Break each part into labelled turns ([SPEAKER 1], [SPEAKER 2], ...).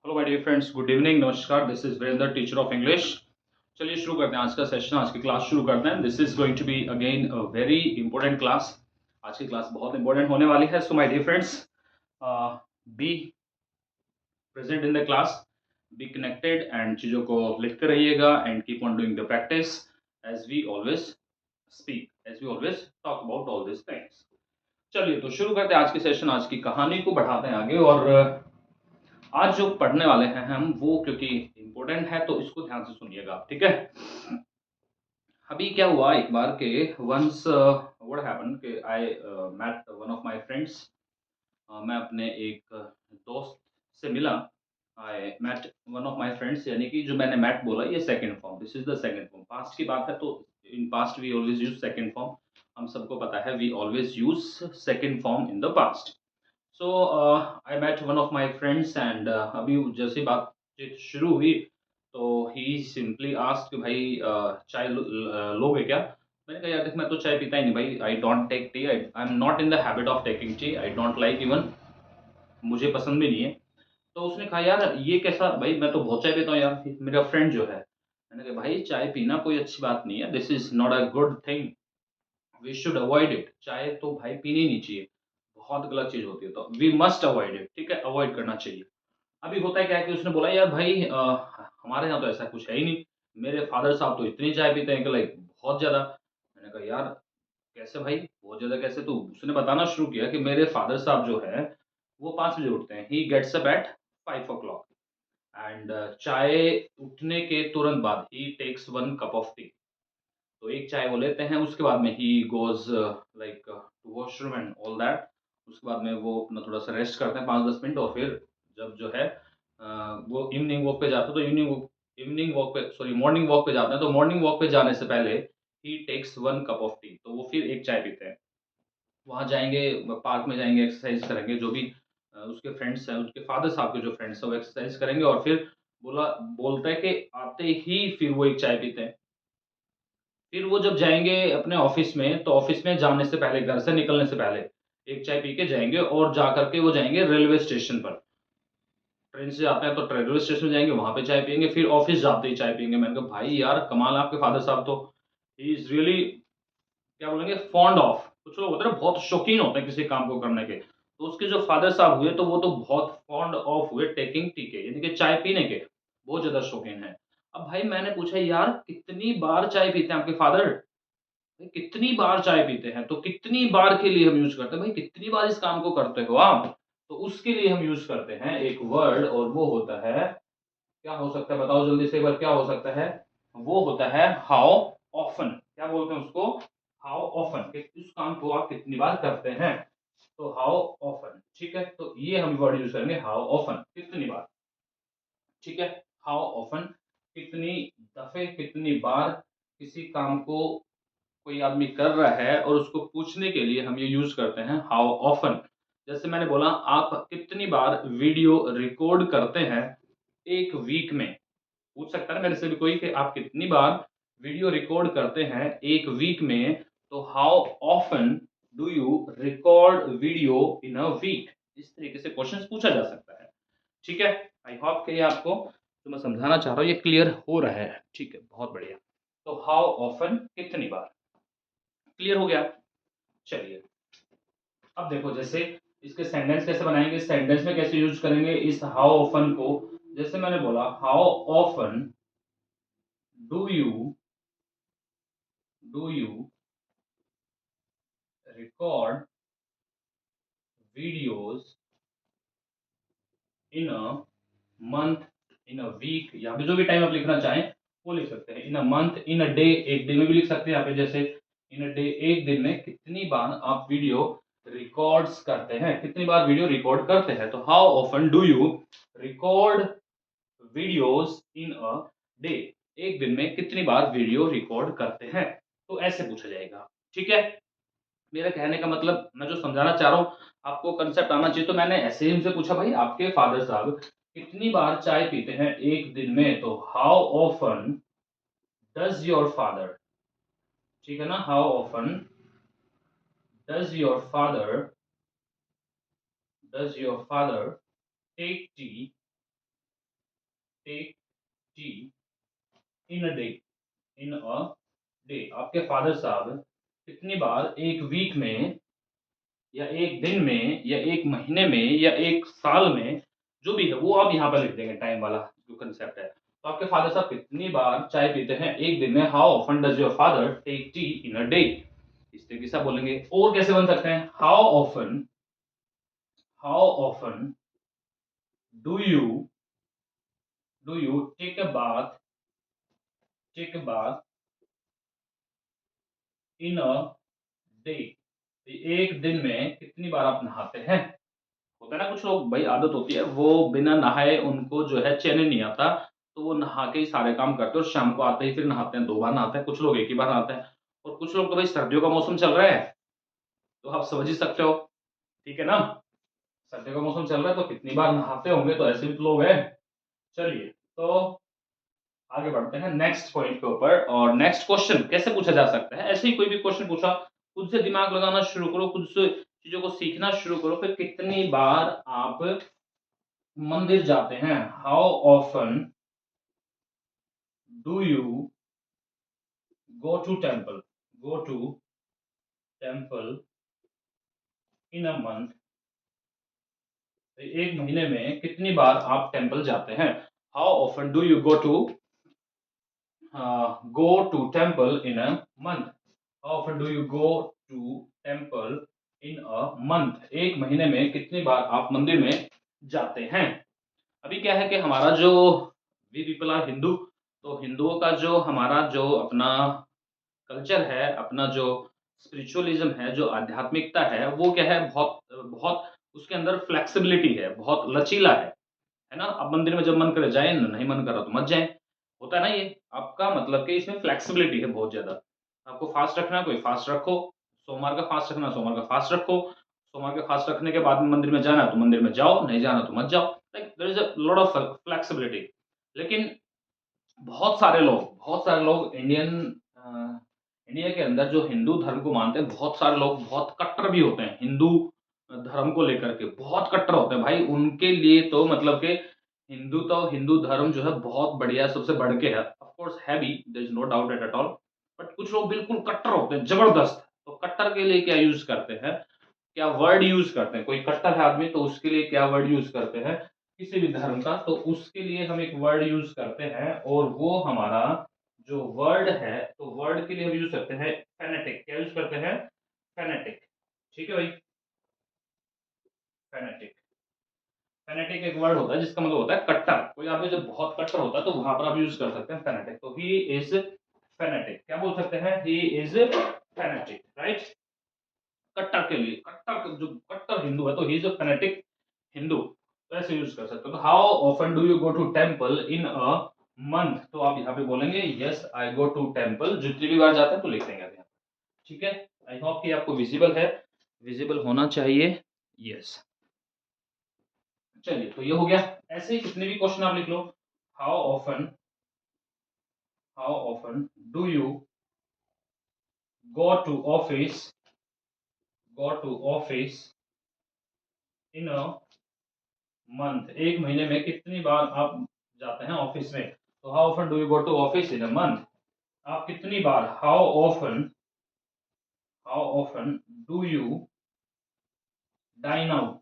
[SPEAKER 1] Hello my dear friends, good evening, नमस्कार। This is Virendra, teacher of English. चलिए शुरू करते हैं आज का सेशन, आज की क्लास शुरू करते हैं। This is going to be again a very important class. आज की क्लास बहुत इंपॉर्टेंट होने वाली है। So my dear friends, be present in the class, be connected and चीज़ों को लिखते रहिएगा and keep on doing the practice as we always speak, as we always talk about all this things. चलिए तो शुरू करते हैं आज की सेशन, आज की कहानी को बढ़ाते हैं आगे। और आज जो पढ़ने वाले हैं हम वो क्योंकि इम्पोर्टेंट है तो इसको ध्यान से सुनिएगा आप, ठीक है। अभी क्या हुआ एक बार के वंस व्हाट हैपन कि I met one of my friends. मैं अपने एक दोस्त से मिला। I met one of my friends, यानी कि जो मैंने मेट बोला ये second form, this is the second form, past की बात है तो in past we always use second form. हम सबको पता है we always use second form in the past. So I met one of my friends and अभी जैसे बातचीत शुरू हुई तो ही सिंपली आस्क्ड कि भाई चाय लोगे क्या। मैंने कहा यार देख, मैं तो चाय पीता ही नहीं भाई, I don't take tea, I am not in the habit of taking tea, I don't like even, मुझे पसंद भी नहीं है। तो उसने कहा यार ये कैसा, भाई मैं तो बहुत चाय पीता हूँ यार, मेरा फ्रेंड जो है। मैंने कहा भाई चाय पीना कोई अच्छी बात नहीं है, this is not a good thing, we should avoid it. चाय तो भाई पीनी नहीं चाहिए, बहुत गलत चीज होती है, तो वी मस्ट अवॉइड इट, ठीक है, अवॉइड करना चाहिए। अभी होता है क्या है कि उसने बोला यार भाई हमारे यहाँ तो ऐसा कुछ है ही नहीं, मेरे फादर साहब तो इतनी चाय पीते हैं कि लाइक बहुत ज्यादा। मैंने कहा यार कैसे भाई, बहुत ज्यादा कैसे? तो उसने बताना शुरू किया कि मेरे फादर साहब जो है वो 5 बजे उठते हैं, he gets up at 5 o'clock and चाय उठने के तुरंत बाद he takes 1 cup of tea। तो एक चाय वो लेते हैं, उसके बाद में he goes like to washroom and all that. उसके बाद में वो अपना थोड़ा सा रेस्ट करते हैं 5-10 मिनट, और फिर जब जो है वो इवनिंग वॉक पे जाते हैं, तो इवनिंग वॉक पे, सॉरी, मॉर्निंग वॉक पे जाते हैं, तो मॉर्निंग वॉक पे जाने से पहले ही टेक्स 1 cup of tea, तो वो फिर एक चाय पीते हैं। वहाँ जाएंगे, पार्क में जाएंगे, एक्सरसाइज करेंगे, जो भी उसके फ्रेंड्स हैं, उसके फादर साहब के जो फ्रेंड्स हैं वो एक्सरसाइज करेंगे, और फिर बोलता है कि आते ही फिर वो एक चाय पीते हैं। फिर वो जब जाएँगे अपने ऑफ़िस में, तो ऑफ़िस में जाने से पहले, घर से निकलने से पहले, एक चाय पी के जाएँगे और जाकर के वो जाएँगे रेलवे स्टेशन पर। ट्रेन से जाते हैं तो रेलवे स्टेशन जाएँगे, वहाँ पे चाय पिएँगे, फिर ऑफ़िस जाते ही चाय पिएँगे। मैंने कहा भाई यार कमाल है आपके फ़ादर साहब तो, ही इज़ रियली, क्या बोलेंगे, फॉन्ड ऑफ, कुछ लोग होते हैं ना बहुत शौकीन होते हैं किसी काम को करने के। तो उसके जो फ़ादर साहब हुए तो वो तो बहुत फॉन्ड ऑफ हुए टेकिंग टी के, यानी कि चाय पीने के, बहुत ज़्यादा शौकीन हैं। अब भाई मैंने पूछा यार कितनी बार चाय पीते हैं आपके फ़ादर? भाई कितनी बार चाय पीते हैं, तो कितनी बार के लिए हम यूज़ करते हैं, भाई कितनी बार इस काम को करते हो आप? तो उसके लिए हम यूज़ करते हैं एक वर्ड, और वो होता है, क्या हो सकता है बताओ जल्दी से एक बार, क्या हो सकता है? वो होता है हाउ ऑफ़न। क्या बोलते हैं उसको? हाउ ऑफ़न, कि उस काम को आप कितनी बार करते हैं। तो हाउ ऑफ़न, ठीक है? तो ये हम वर्ड यूज़ करेंगे, हाउ ऑफ़न, कितनी बार, ठीक है? हाउ ऑफ़न, कितनी दफ़े, कितनी बार किसी काम को कोई आदमी कर रहा है, और उसको पूछने के लिए हम ये यूज़ करते हैं हाउ ऑफ़न। जैसे मैंने बोला आप कितनी बार वीडियो रिकॉर्ड करते हैं 1 वीक में? पूछ सकता है ना मेरे से भी कोई कि आप कितनी बार वीडियो रिकॉर्ड करते हैं 1 वीक में? तो how often do you record video in a week? इस तरीके से क्वेश्चंस पूछा जा सकता है, ठीक है? आई होप कि ये आपको जो मैं समझाना चाह रहा हूँ ये क्लियर हो रहा है, ठीक है, बहुत बढ़िया। तो हाउ ऑफ़न, कितनी बार, क्लियर हो गया? चलिए, अब देखो जैसे इसके सेंटेंस कैसे बनाएँगे, सेंटेंस में कैसे यूज़ करेंगे इस हाउ ऑफ़न को। जैसे मैंने बोला how often do you do you record videos in a month, in a week, या फिर जो भी टाइम आप लिखना चाहें वो लिख सकते हैं। इन a month, in a day, एक दिन में भी लिख सकते हैं यहाँ पे, जैसे इन अ डे, एक दिन में कितनी बार आप वीडियो रिकॉर्ड्स करते हैं, कितनी बार वीडियो रिकॉर्ड करते हैं। तो how often do you record videos in a day, एक दिन में कितनी बार वीडियो रिकॉर्ड करते हैं, तो ऐसे पूछा जाएगा, ठीक है। मेरा कहने का मतलब, मैं जो समझाना चाह रहा हूँ आपको कंसेप्ट आना चाहिए। तो मैंने ऐसे ही उनसे पूछा भाई आपके फादर साहब कितनी बार चाय पीते हैं एक दिन में? तो how often does your father, ठीक है ना, how often does your father take tea take tea in a day, in a day. आपके फादर साहब कितनी बार एक वीक में या एक दिन में या एक महीने में या एक साल में, जो भी है वो आप यहाँ पर लिख देंगे, टाइम वाला जो कंसेप्ट है। तो आपके फादर साहब कितनी बार चाय पीते हैं एक दिन में? How often does your father take tea in a day? इस तरीके से आप बोलेंगे। और कैसे बन सकते हैं? How often do you take a bath in a day? एक दिन में कितनी बार आप नहाते हैं? होता है ना कुछ लोग, भाई आदत होती है वो बिना नहाए उनको जो है चैन ही नहीं आता, तो वो नहा के ही सारे काम करते हैं और शाम को आते ही फिर नहाते हैं, 2 बार नहाते हैं, कुछ लोग 1 ही बार नहाते हैं। और कुछ लोग तो भाई सर्दियों का मौसम चल रहा है, तो आप समझ ही सकते हो, ठीक है ना? सर्दियों का मौसम चल रहा है तो कितनी बार नहाते होंगे, तो ऐसे भी तो लोग हैं। चलिए, तो आगे बढ़ते हैं नेक्स्ट पॉइंट के ऊपर। और नेक्स्ट क्वेश्चन कैसे पूछा जा सकता है? ऐसे ही कोई भी क्वेश्चन पूछा, खुद से दिमाग लगाना शुरू करो, खुद से चीजों को सीखना शुरू करो। फिर कितनी बार आप मंदिर जाते हैं? How often do you go to temple in a month? एक महीने में कितनी बार आप टेम्पल जाते हैं? How often do you go to temple in a month? How often do you go to temple in a month? एक महीने में कितनी बार आप मंदिर में जाते हैं? अभी क्या है कि हमारा जो वी पीपल आर हिंदू, तो हिंदुओं का जो हमारा जो अपना कल्चर है, अपना जो स्पिरिचुअलिज्म है, जो आध्यात्मिकता है, वो क्या है, बहुत बहुत उसके अंदर फ्लेक्सिबिलिटी है, बहुत लचीला है ना? अब मंदिर में जब मन करे जाएँ, नहीं मन कर रहा तो मत जाएँ। होता है ना ये? आपका मतलब कि इसमें फ्लेक्सिबिलिटी है बहुत ज़्यादा। आपको फास्ट रखना है, कोई फास्ट रखो। सोमवार का फास्ट रखना है, सोमवार का फास्ट रखो। सोमवार का फास्ट रखने के बाद में मंदिर में जाना है, तो मंदिर में जाओ, नहीं जाना तो मत जाओ। Like there is a lot of flexibility. लेकिन बहुत सारे लोग इंडिया के अंदर जो हिंदू धर्म को मानते हैं, बहुत सारे लोग बहुत कट्टर भी होते हैं हिंदू धर्म को लेकर के, बहुत कट्टर होते हैं भाई। उनके लिए तो मतलब कि हिंदू धर्म जो है बहुत बढ़िया, सबसे बढ़ के है। ऑफ कोर्स है भी, there is no doubt at all. But कुछ लोग बिल्कुल कट्टर होते हैं, जबरदस्त। तो कट्टर के लिए क्या यूज करते हैं, क्या वर्ड यूज करते हैं? कोई कट्टर है आदमी तो उसके लिए क्या वर्ड यूज करते हैं किसी भी धर्म का? तो उसके लिए हम एक वर्ड यूज करते हैं, और वो हमारा जो वर्ड है, तो वर्ड के लिए हम यूज करते हैं फेनेटिक। क्या यूज करते हैं? फेनेटिक। ठीक है भाई, फेनेटिक। फेनेटिक एक वर्ड होता है जिसका मतलब होता है कट्टर। कोई आदमी जब बहुत कट्टर होता है तो वहां पर आप यूज कर सकते हैं फेनेटिक। तो ही इज फेनेटिक। क्या बोल सकते हैं? He is fanatic, right? कट्टर के लिए, कट्टर जो कट्टर हिंदू है, तो he is a fanatic Hindu. तो ऐसे यूज कर सकते हो। तो how often do you go to temple in a month? तो आप यहाँ पे बोलेंगे yes I go to temple. जितनी भी बार जाते हैं तो लिख देंगे यहाँ पे। ठीक है, आई होप कि आपको विजिबल है, विजिबल होना चाहिए। यस, चलिए, तो ये हो गया। ऐसे ही कितने भी क्वेश्चन आप लिख लो। How often how often do you go to office go to office in a month? एक महीने में कितनी बार आप जाते हैं ऑफिस में? तो how often do you go to office in a month? आप कितनी बार, how often do you dine out?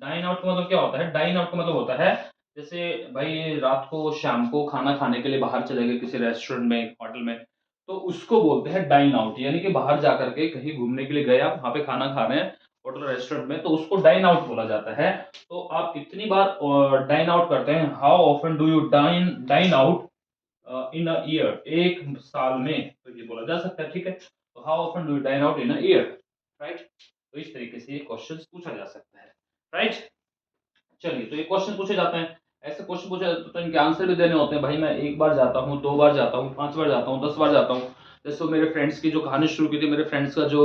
[SPEAKER 1] Dine out का मतलब क्या होता है? डाइन आउट का मतलब होता है, जैसे भाई रात को शाम को खाना खाने के लिए बाहर चले गए किसी रेस्टोरेंट में, होटल में, तो उसको बोलते हैं डाइन आउट। यानी कि बाहर जाकर के कहीं घूमने के लिए गए, आप वहां पे खाना खा रहे हैं होटल रेस्टोरेंट में, तो उसको डाइन आउट बोला जाता है। तो आप कितनी बार डाइन आउट करते हैं? How often do you dine out in a year? एक साल में, तो ये बोला जा सकता है। ठीक है, तो how often do you dine out in a year, right? तो इस तरीके से ये क्वेश्चन पूछा जा सकता है, राइट? चलिए, तो ये क्वेश्चन पूछे जाते हैं। ऐसे क्वेश्चन पूछे जाते हैं तो इनके आंसर भी देने होते हैं। भाई मैं एक बार जाता हूँ, 2 बार जाता हूँ, 5 बार जाता हूँ, 10 बार जाता हूँ। जैसे वो मेरे फ्रेंड्स की जो कहानी शुरू की थी, मेरे फ्रेंड्स का जो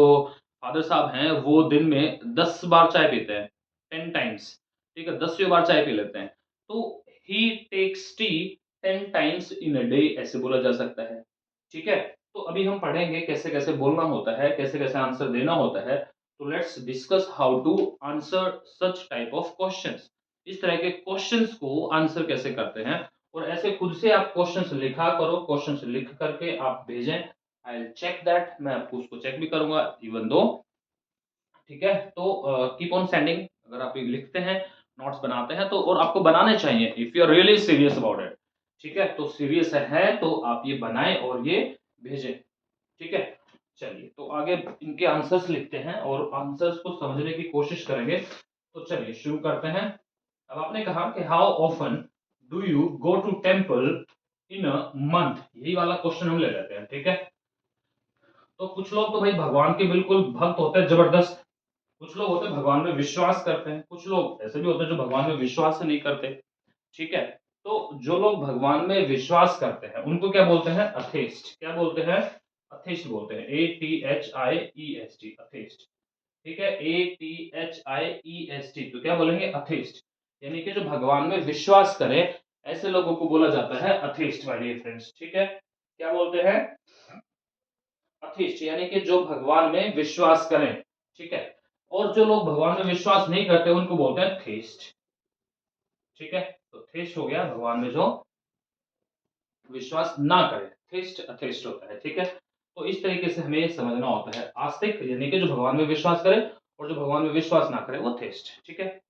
[SPEAKER 1] फादर साहब हैं, वो दिन में 10 बार चाय पीते हैं, 10 टाइम्स। ठीक है, 10वीं बार चाय पी लेते हैं। तो he takes tea 10 times in a day, ऐसे बोला जा सकता है। ठीक है, तो अभी हम पढ़ेंगे कैसे कैसे बोलना होता है, कैसे कैसे आंसर देना होता है। तो let's discuss how to answer such type of questions. इस तरह के क्वेश्चंस को आंसर कैसे करते हैं, और ऐसे खुद से आप क्वेश्चंस लिखा करो, क्वेश्चंस लिख करके आप भेजें। आई विल चेक दैट, मैं आपको उसको चेक भी करूंगा इवन दो। ठीक है, तो कीप ऑन सेंडिंग। अगर आप ये लिखते हैं, नोट्स बनाते हैं, तो और आपको बनाने चाहिए if you are really serious about it. ठीक है, तो सीरियस है तो आप ये बनाएं और ये भेजें। ठीक है, चलिए तो आगे इनके आंसर्स लिखते हैं और आंसर्स को समझने की कोशिश करेंगे। तो चलिए शुरू करते हैं। अब आपने कहा कि how often do you go to temple in a month, यही वाला क्वेश्चन हम ले लेते हैं। ठीक है, तो कुछ लोग तो भाई भगवान के बिल्कुल भक्त होते हैं जबरदस्त, कुछ लोग होते हैं भगवान में विश्वास करते हैं, कुछ लोग ऐसे भी होते हैं जो भगवान में विश्वास नहीं करते। ठीक है, तो जो लोग भगवान में विश्वास करते हैं उनको क्या बोलते हैं, अथेस्ट। क्या बोलते हैं, अथेस्ट बोलते हैं, ATHIEST, अथेस्ट। ठीक है, ATHIEST, तो क्या बोलेंगे, अथेस्ट। यानी कि जो भगवान में विश्वास करे, ऐसे लोगों को बोला जाता है अथेस्ट, माय डियर फ्रेंड्स। ठीक है, क्या बोलते हैं, अथेस्ट, यानी कि जो भगवान में विश्वास करें। ठीक है, और जो लोग भगवान में विश्वास नहीं करते उनको बोलते हैं थेस्ट। ठीक है, तो थेस्ट हो गया भगवान में जो विश्वास ना करे, थेस्ट अथेस्ट होता है। ठीक है, तो इस तरीके से हमें समझना होता है। आस्तिक यानी कि जो भगवान में विश्वास करे, और जो भगवान में विश्वास ना करे वो थेस्ट। ठीक है,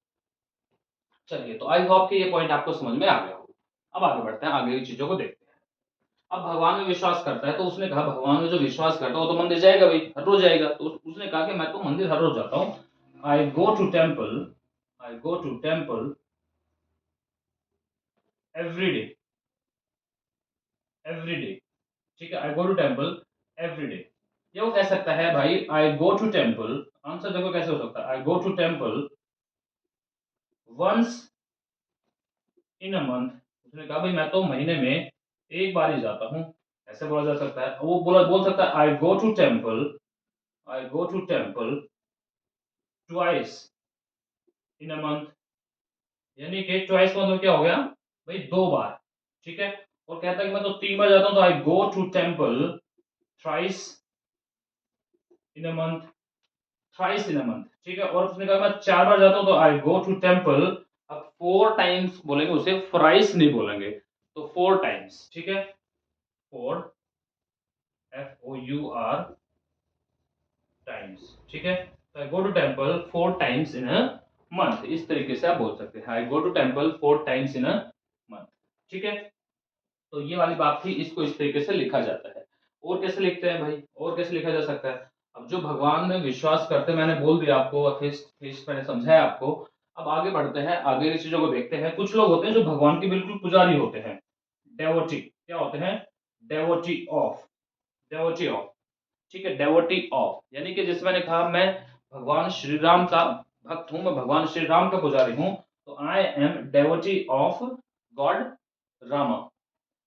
[SPEAKER 1] चलिए तो आई होप कि ये पॉइंट आपको समझ में आ गया हो। अब आगे बढ़ते हैं, आगे की चीजों को देखते हैं। अब भगवान में विश्वास करता है, तो उसने कहा भगवान में जो विश्वास करता है वो तो मंदिर जाएगा भाई, हर रोज जाएगा। तो उसने कहा कि मैं तो मंदिर हर रोज जाता हूँ। I go to temple, I go to temple every day, every day. ठीक है, I go to temple every day. ये वो कह सकता है भाई I go to temple, answer देखो कैसे हो सकता है, I go to temple once in a month. उसने कहा भाई मैं तो महीने में एक बार ही जाता हूँ, ऐसे बोला जा सकता है। वो बोल सकता है I go to temple, I go to temple twice in a month. यानी कि ट्वाइस का मतलब क्या हो गया भाई, दो बार। ठीक है, और कहता है कि मैं तो तीन बार जाता हूँ, तो I go to temple thrice in a month, thrice in a month. ठीक है, और उसने कहा मैं चार बार जाता हूँ, तो आई गो टू टेम्पल। अब फोर टाइम्स बोलेंगे उसे, फ्राइस नहीं बोलेंगे, तो फोर टाइम्स। ठीक है, फोर, FOUR टाइम्स। ठीक है, तो I go to temple four times in a month, इस तरीके से आप बोल सकते हैं, I go to temple four times in a month. ठीक है, तो ये वाली बात थी, इसको इस तरीके से लिखा जाता है। और कैसे लिखते हैं भाई, और कैसे लिखा जा सकता है। अब जो भगवान में विश्वास करते हैं, मैंने बोल दिया आपको, अथेस्ट मैंने समझाया आपको। अब आगे बढ़ते हैं, आगे की चीजों को देखते हैं। कुछ लोग होते हैं जो भगवान के बिल्कुल पुजारी होते हैं, डेवोटी। क्या होते हैं, डेवोटी ऑफ, डेवोटी ऑफ। ठीक है, डेवोटी ऑफ, यानी कि जैसे मैंने कहा मैं भगवान श्री राम का भक्त हूं, मैं भगवान श्री राम का पुजारी हूं, तो आई am devotee of God Rama.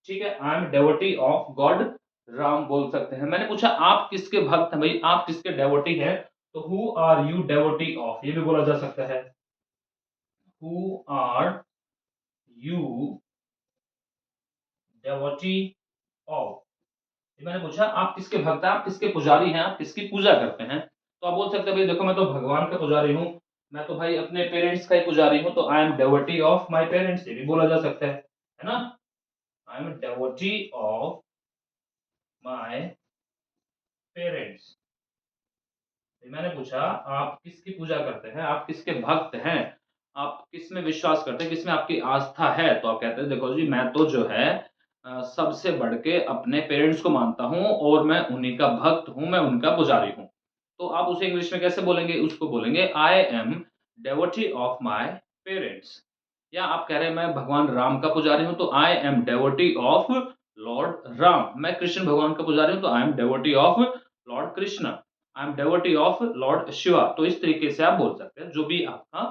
[SPEAKER 1] ठीक है, आई am devotee of God Ram बोल सकते हैं। मैंने पूछा आप किसके भक्त हैं भाई, आप किसके डेवोटी हैं, तो who are you devotee of, ये भी बोला जा सकता है, who are you devotee of. ये मैंने पूछा आप किसके भक्त हैं, आप किसके पुजारी हैं, आप किसकी पूजा करते हैं। तो आप बोल सकते हैं भाई देखो मैं तो भगवान का पुजारी हूँ, मैं तो भाई अपने पेरेंट्स का ही पुजारी हूँ, तो आई am devotee of my parents, ये भी बोला जा सकता है ना। आई am devotee of my parents. मैंने पूछा आप किसकी पूजा करते हैं, आप किसके भक्त हैं, आप किस में विश्वास करते हैं, किस में आपकी आस्था है। तो आप कहते हैं देखो जी मैं तो जो है सबसे बढ़ के अपने पेरेंट्स को मानता हूँ, और मैं उन्हीं का भक्त हूँ, मैं उनका पुजारी हूँ। तो आप उसे इंग्लिश में कैसे बोलेंगे, उसको बोलेंगे आई am devotee of my parents. या आप कह रहे हैं मैं भगवान राम का पुजारी हूँ, तो आई am devotee of Lord Ram. मैं कृष्ण भगवान का पुजारी हूँ, तो आई am devotee of Lord Krishna. I am devotee of Lord Shiva. तो इस तरीके से आप बोल सकते हैं, जो भी आपका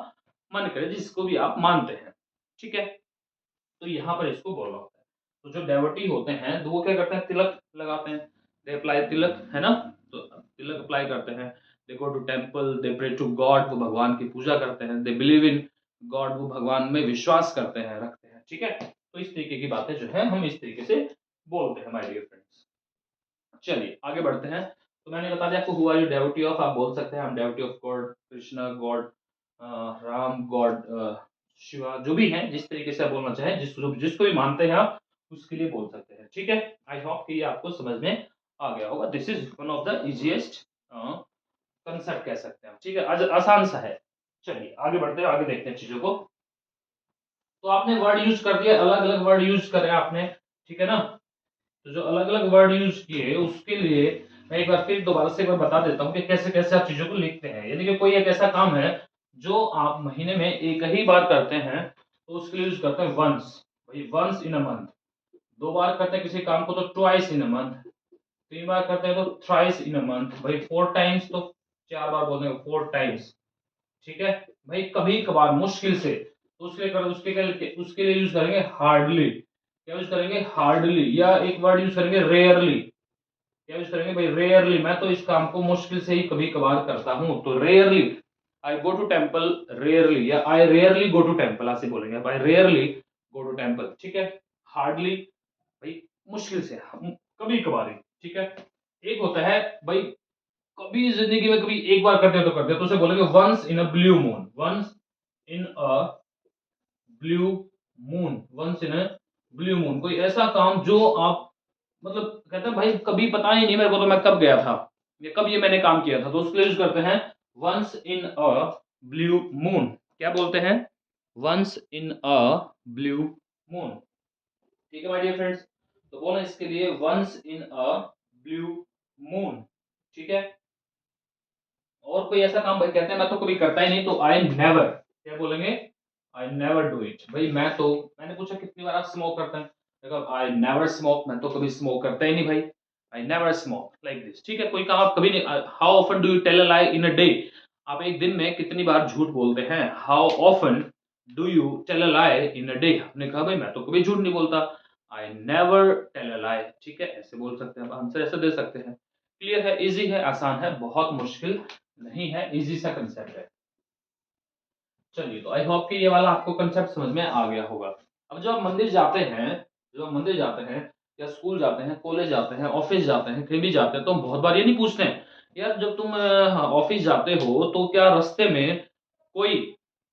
[SPEAKER 1] मन करे, जिसको भी आप मानते हैं। ठीक है, तो यहाँ पर इसको बोला होता है। तो जो डेवोटी होते हैं तो वो क्या करते हैं, तिलक लगाते हैं, दे अप्लाई तिलक, है ना। तो तिलक अप्लाई करते हैं, they go to temple, they pray to God, वो भगवान की पूजा करते हैं, दे बिलीव इन गॉड, वो भगवान में विश्वास करते हैं, रखते हैं। ठीक है, तो इस तरीके की बातें जो है हम इस तरीके से बोलते हैं माय डियर फ्रेंड्स। चलिए आगे बढ़ते हैं। तो मैंने बता दिया आपको who are you devotee of, आप बोल सकते हैं I am devotee of God Krishna, God Ram, God Shiva, जो भी है, जिस तरीके से आप बोलना चाहें, जिसको भी मानते हैं आप, उसके लिए बोल सकते हैं। ठीक है? आई होप कि ये आपको समझ में आ गया होगा। This is one of the easiest concept कह सकते हैं। ठीक है? आसान सा है। चलिए आगे बढ़ते हैं, आगे देखते हैं चीज़ों को। तो आपने वर्ड यूज़ कर दिया, अलग-अलग वर्ड यूज़ करे आपने, ठीक है ना? तो जो अलग-अलग वर्ड यूज़ किए, उसके लिए मैं एक बार फिर दोबारा से एक बार बता देता हूँ कि कैसे-कैसे आप चीज़ों को लिखते हैं। यदि कि कोई एक ऐसा काम है, जो आप महीने में एक ही बार करते हैं, तो उसके लिए यूज़ करते हैं वन्स, भई वन्स इन अ मंथ। 2 बार करते हैं किसी काम को तो ट्वाइस इन अ मंथ, 3 बार करते हैं तो थ्राइस इन अ मंथ, भई 4 टाइम्स तो 4 बार बोल देंगे 4 टाइम्स, ठीक है? भई कभी-कभार मुश्किल से, तो उसके लिए यूज़ करेंगे हार्डली। क्या यूज़ करेंगे? हार्डली, या एक वर्ड यूज़ करेंगे रेयरली। क्या यूज़ करेंगे भाई? रेयरली, मैं तो इस काम को मुश्किल से ही कभी-कभार करता हूँ, तो rarely, I go to temple rarely, या I rarely go to temple ऐसे बोलेंगे, I rarely go to temple, ठीक है? हार्डली भाई मुश्किल से, कभी-कभार ही, ठीक है? एक होता है भाई कभी ज़िंदगी में कभी एक बार करते हो तो करते हो, तो उसे बोलेंगे once in a blue moon, once in a blue moon, once in a blue moon. कोई ऐसा काम जो आप मतलब कहते हैं भाई कभी पता ही नहीं मेरे को तो मैं कब गया था, या कब ये मैंने काम किया था, तो उसके लिए यूज़ करते हैं once in a blue moon. क्या बोलते हैं? Once in a blue moon. ठीक है माय डियर फ्रेंड्स? तो बोलना इसके लिए once in a blue moon. ठीक है? और कोई ऐसा काम भाई कहते हैं मैं तो कभी करता ही नहीं, तो आई नेवर, क्या बोलेंगे? I never do it. भाई मैंने पूछा कितनी बार आप स्मोक करते हैं? देखो आई नेवर स्मोक, मैं तो कभी स्मोक करता ही नहीं भाई। I never smoke like this. ठीक है? कोई काम आप कभी नहीं, how often do you tell a lie in a day? आप एक दिन में कितनी बार झूठ बोलते हैं? How often do you tell a lie in a day? आपने कहा भाई मैं तो कभी झूठ नहीं बोलता। I never tell a lie. ठीक है? ऐसे बोल सकते हैं, आप आंसर ऐसे दे सकते हैं। क्लियर है, इजी है, आसान है, बहुत मुश्किल नहीं है, इजी सा कंसेप्ट है। चलिए, तो आई होप कि ये वाला आपको कंसेप्ट समझ में आ गया होगा। अब जब आप मंदिर जाते हैं, या स्कूल जाते हैं, कॉलेज जाते हैं, ऑफिस जाते हैं, कहीं भी जाते हैं, तो हम बहुत बार ये नहीं पूछते हैं, यार जब तुम ऑफिस जाते हो तो कोई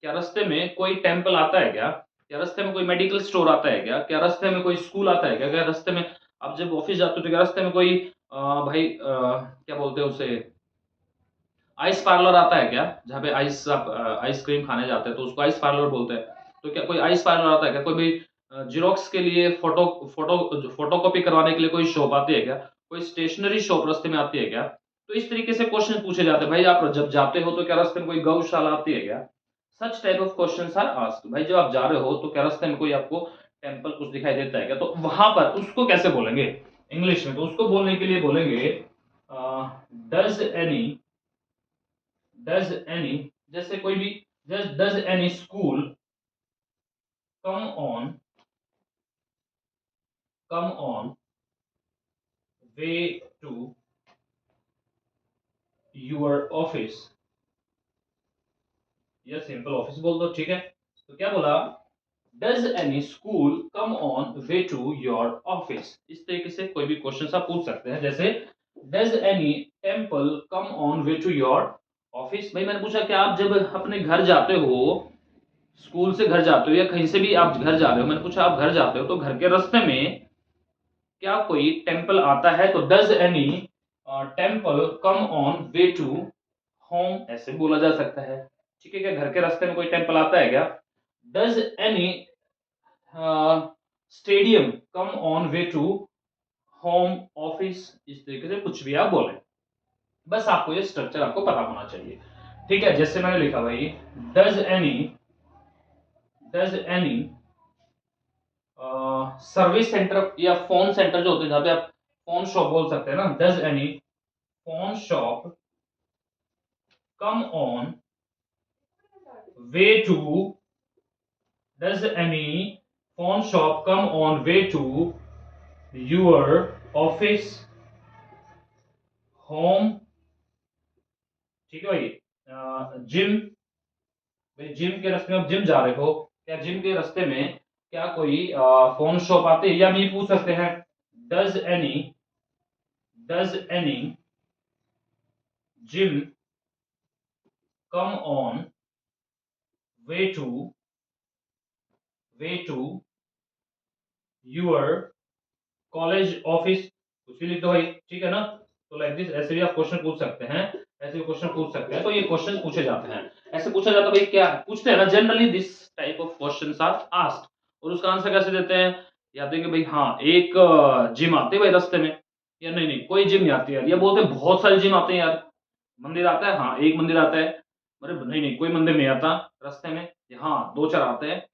[SPEAKER 1] क्या रास्ते में कोई टेम्पल आता है क्या? क्या रास्ते में कोई मेडिकल स्टोर आता है क्या? क्या रास्ते में कोई स्कूल आता है क्या? क्या रास्ते में आप जब ऑफिस जाते हो तो क्या रास्ते में कोई भाई क्या बोलते हैं उसे, आइस पार्लर आता है क्या? जहाँ पे आप आइसक्रीम खाने जाते हैं तो उसको आइस पार्लर बोलते हैं। तो क्या कोई आइस पार्लर आता है क्या? कोई भी ज़ेरॉक्स के लिए फ़ोटोकॉपी करवाने के लिए कोई शॉप आती है क्या? कोई स्टेशनरी शॉप रास्ते में आती है क्या? तो इस तरीके से क्वेश्चन पूछे जाते हैं, भाई आप जब जाते हो तो क्या रास्ते में कोई गौशाला आती है क्या? Such type of questions are asked. भाई जब आप जा रहे हो तो क्या रास्ते में कोई आपको टेम्पल कुछ दिखाई देता है क्या? तो वहाँ पर उसको कैसे बोलेंगे इंग्लिश में? तो उसको बोलने के लिए बोलेंगे डज़ एनी जैसे कोई भी, does any school come on way to your office, या सिंपल ऑफिस बोल दो, ठीक है? तो क्या बोला? Does any school come on way to your office. इस तरीके से कोई भी क्वेश्चन आप पूछ सकते हैं, जैसे does any temple come on way to your office. भाई मैंने पूछा कि आप जब अपने घर जाते हो, स्कूल से घर जाते हो या कहीं से भी आप घर जा रहे हो, मैंने पूछा आप घर जाते हो तो घर के रास्ते में क्या कोई टेम्पल आता है? तो does any temple come on way to home, ऐसे बोला जा सकता है। ठीक है? क्या घर के रास्ते में कोई टेम्पल आता है क्या? Does any stadium come on way to home office. इस तरीके से कुछ भी आप बोले, बस आपको ये स्ट्रक्चर आपको पता होना चाहिए। ठीक है? जैसे मैंने लिखा भाई, does any does any service centre या फोन सेंटर जो होते हैं जहाँ पे आप फोन शॉप बोल सकते हैं ना, does any phone shop come on way to, does any phone shop come on way to your office home. ठीक है भाई? जिम, भाई जिम के रास्ते में आप जिम जा रहे हो, क्या जिम के रास्ते में क्या कोई फोन शॉप आते हैं? या हम ये पूछ सकते हैं, does any gym come on way to way to your college office, कुछ भी लिख दो भाई, ठीक है ना। तो लाइक दिस, ऐसे भी आप क्वेश्चन पूछ सकते हैं, ऐसे भी क्वेश्चन पूछ सकते हैं। तो ये क्वेश्चन पूछे जाते हैं, ऐसे पूछा जाता है भाई, क्या पूछते हैं ना, generally this type of questions are asked. और उसका आंसर कैसे देते हैं, या देंगे भाई हाँ एक जिम आते हैं भाई रास्ते में, या नहीं नहीं कोई जिम नहीं आती यार, या बोलते हैं बहुत सारे जिम आते हैं यार। मंदिर आता है, हाँ एक मंदिर आता है, अरे नहीं नहीं कोई मंदिर नहीं आता रास्ते में, हाँ दो चार आते हैं,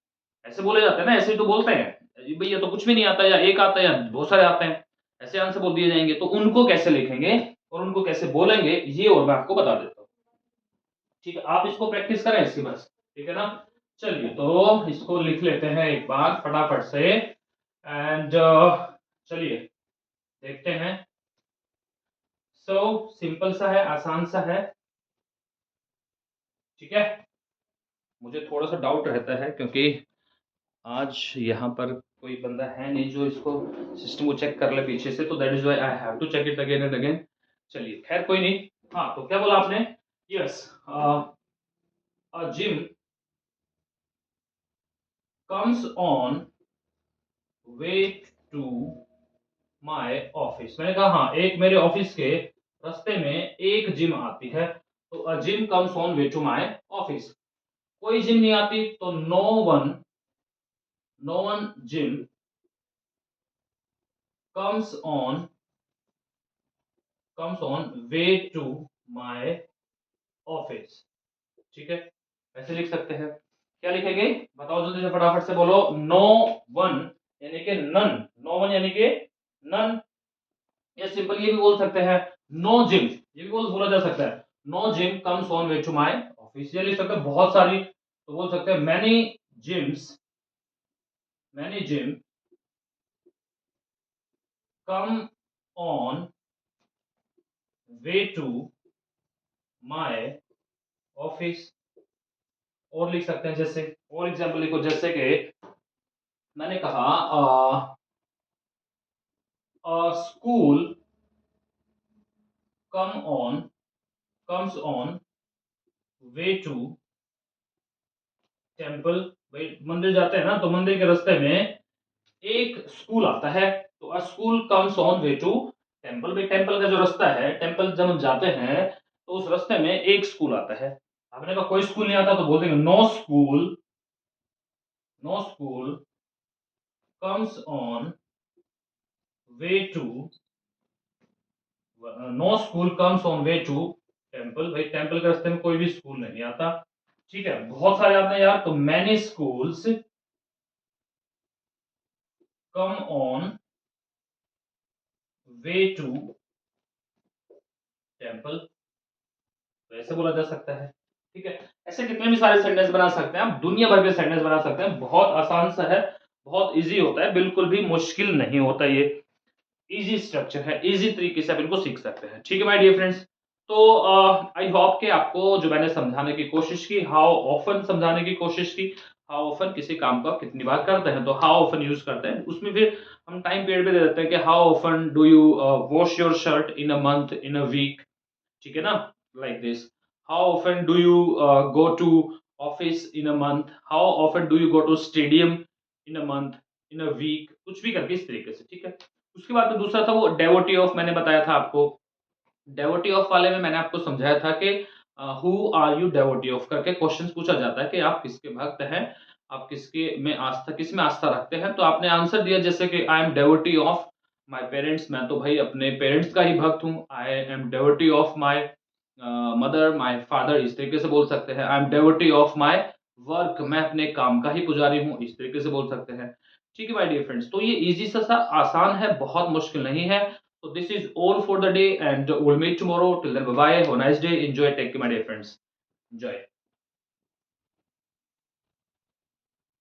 [SPEAKER 1] ऐसे बोले जाते हैं ना, ऐसे ही तो बोलते हैं भाई, ये तो कुछ भी नहीं आता, या एक आता है या बहुत सारे आते हैं, ऐसे आंसर बोल दिए जाएंगे। तो उनको कैसे लिखेंगे और उनको कैसे बोलेंगे, ये और मैं आपको बता देता हूँ, ठीक है। आप इसको प्रैक्टिस करें इसकी बस, ठीक है ना। चलिए तो इसको लिख लेते हैं एक बार फटाफट से, एंड चलिए देखते हैं। सो सिंपल सा है, आसान सा है, ठीक है। मुझे थोड़ा सा डाउट रहता है क्योंकि आज यहाँ पर कोई बंदा है नहीं जो इसको सिस्टम को चेक कर ले पीछे से, तो that is why I have to check it again and again. चलिए खैर कोई नहीं। हाँ तो क्या बोला आपने, yes a gym comes on way to my office. मैंने कहा हाँ एक मेरे ऑफिस के रास्ते में एक जिम आती है, तो a gym comes on way to my office. कोई जिम नहीं आती तो no one gym comes on way to my office, ठीक है। ऐसे लिख सकते हैं, क्या लिखेंगे बताओ जल्दी से फटाफट से बोलो। नो वन यानी कि नन, नो वन यानी कि नन, या सिंपल ये भी बोल सकते हैं नो जिम, ये भी बोला जा सकता है no gym comes on way to my office. ये लिख सकते हैं बहुत सारी, तो बोल सकते हैं many gym come on way to my office. और लिख सकते हैं जैसे, और एग्जांपल लिखो जैसे कि मैंने कहा school comes on way to temple. भाई मंदिर जाते हैं ना, तो मंदिर के रास्ते में एक स्कूल आता है, तो a school comes on way to temple. भाई टेम्पल का जो रास्ता है, टेम्पल जब हम जाते हैं तो उस रास्ते में एक स्कूल आता है। आपने कहा कोई स्कूल नहीं आता, तो बोल देंगे no school comes on way to no school comes on way to temple. भाई टेम्पल के रास्ते में कोई भी स्कूल नहीं आता, ठीक है। बहुत सारे आते हैं यार, तो many schools come on way to temple, वैसे बोला जा सकता है, ठीक है। ऐसे कितने भी सारे सेंटेंस बना सकते हैं आप, दुनिया भर के सेंटेंस बना सकते हैं, बहुत आसान सा है, बहुत इजी होता है, बिल्कुल भी मुश्किल नहीं होता। ये इजी स्ट्रक्चर है, इजी तरीके से आप इनको सीख सकते हैं, ठीक है माय डियर फ्रेंड्स। तो आई होप कि आपको जो मैंने समझाने की कोशिश की, हाउ ऑफन समझाने की कोशिश की, हाउ ऑफन किसी काम को आप कितनी बार करते हैं, तो हाउ ऑफन यूज करते हैं, उसमें फिर हम टाइम पीरियड भी दे देते हैं कि how often do you wash your shirt in a month, in a week, ठीक है ना, like this. How often do you go to office in a month, how often do you go to stadium in a month, in a week, कुछ भी करके इस तरीके से, ठीक है। उसके बाद में दूसरा था वो डेवोटी ऑफ, मैंने बताया था आपको। डेवोटी ऑफ वाले में मैंने आपको समझाया था कि who are you devotee of करके क्वेश्चन पूछा जाता है कि आप किसके भक्त हैं, आप किसके में आस्था, किस में आस्था रखते हैं। तो आपने आंसर दिया जैसे कि आई am devotee of my parents, मैं तो भाई अपने पेरेंट्स का ही भक्त हूँ। आई am devotee of my mother, my father, इस तरीके से बोल सकते हैं। I am devotee of my work, मैं अपने काम का ही पुजारी हूँ, इस तरीके से बोल सकते हैं, ठीक है माय डियर फ्रेंड्स। तो ये इजी सा आसान है, बहुत मुश्किल नहीं है। So this is all for the day, and we'll meet tomorrow. Till then, bye bye. Have a nice day. Enjoy. Take care, my dear friends. Enjoy.